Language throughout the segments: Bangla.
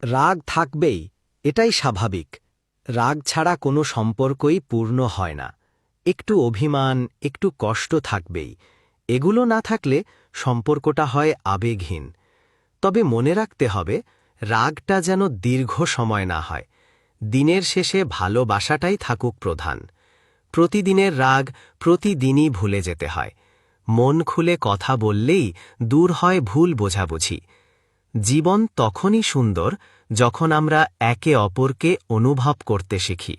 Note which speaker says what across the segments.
Speaker 1: রাগ থাকবেই, এটাই স্বাভাবিক। রাগ ছাড়া কোনো সম্পর্কই পূর্ণ হয় না। একটু অভিমান, একটু কষ্ট থাকবেই। এগুলো না থাকলে সম্পর্কটা হয় আবেগহীন। তবে মনে রাখতে হবে, রাগটা যেন দীর্ঘ সময় না হয়। দিনের শেষে ভালোবাসাটাই থাকুক প্রধান। প্রতিদিনের রাগ প্রতিদিনই ভুলে যেতে হয়। মন খুলে কথা বললেই দূর হয় ভুল বোঝাবুঝি। জীবন তখনই সুন্দর যখন আমরা একে অপরকে অনুভব করতে শিখি।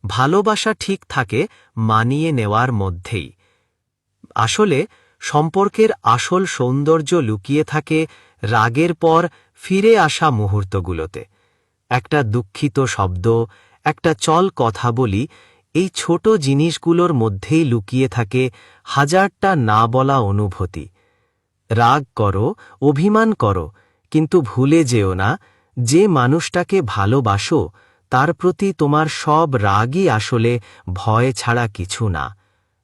Speaker 1: ভালোবাসা ঠিক থাকে মানিয়ে নেওয়ার মধ্যেই। আসলে সম্পর্কের আসল সৌন্দর্য লুকিয়ে থাকে রাগের পর ফিরে আসা মুহূর্তগুলোতে। একটা দুঃখিত শব্দ, একটা চল কথা বলি, এই ছোট জিনিসগুলোর মধ্যেই লুকিয়ে থাকে হাজারটা না বলা অনুভূতি। রাগ করো, অভিমান করো, কিন্তু ভুলে যেও না, যে মানুষটাকে ভালোবাসো তার প্রতি তোমার সব রাগই আসলে ভয় ছাড়া কিছু না।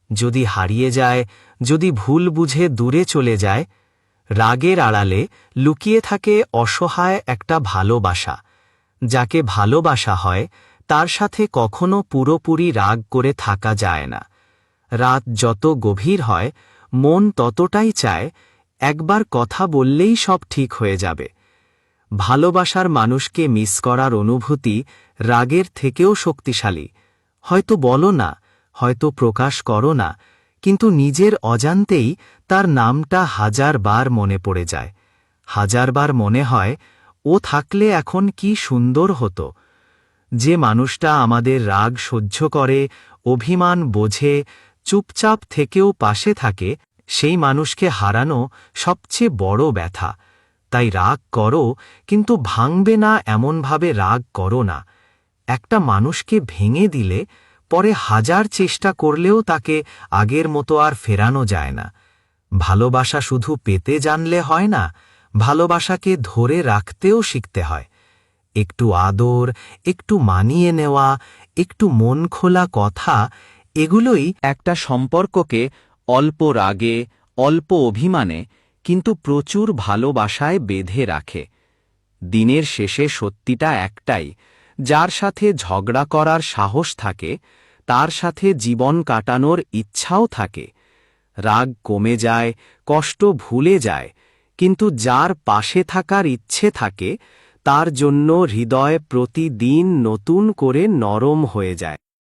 Speaker 1: যদি হারিয়ে যায়, যদি ভুল বুঝে দূরে চলে যায়, রাগের আড়ালে লুকিয়ে থাকে অসহায় একটা ভালোবাসা। যাকে ভালোবাসা হয় তার সাথে কখনো পুরোপুরি রাগ করে থাকা যায় না। রাত যত গভীর হয়, মন ততটাই চায় একবার কথা বললেই সব ঠিক হয়ে যাবে। ভালোবাসার মানুষকে মিস করার অনুভূতি রাগের থেকেও শক্তিশালী। হয়তো বলো না, হয়তো প্রকাশ করো না, কিন্তু নিজের অজান্তেই তার নামটা হাজারবার মনে পড়ে যায়। হাজারবার মনে হয়, ও থাকলে এখন কি সুন্দর হতো। যে মানুষটা আমাদের রাগ সহ্য করে, অভিমান বোঝে, চুপচাপ থেকেও পাশে থাকে, সেই মানুষকে হারানো সবচেয়ে বড় ব্যথা। তাই রাগ করো, কিন্তু ভাঙবে না এমনভাবে রাগ করো না। একটা মানুষকে ভেঙে দিলে পরে হাজার চেষ্টা করলেও তাকে আগের মতো আর ফেরানো যায় না। ভালোবাসা শুধু পেতে জানলে হয় না, ভালোবাসাকে ধরে রাখতেও শিখতে হয়। একটু আদর, একটু মানিয়ে নেওয়া, একটু মন খোলা কথা, এগুলোই একটা সম্পর্ককে অল্প রাগে, অল্প অভিমানে, কিন্তু প্রচুর ভালোবাসায় বেঁধে রাখে। দিনের শেষে সত্যিটা একটাই, যার সাথে ঝগড়া করার সাহস থাকে, তার সাথে জীবন কাটানোর ইচ্ছাও থাকে। রাগ কমে যায়, কষ্ট ভুলে যায়, কিন্তু যার পাশে থাকার ইচ্ছে থাকে, তার জন্য হৃদয় প্রতিদিন নতুন করে নরম হয়ে যায়।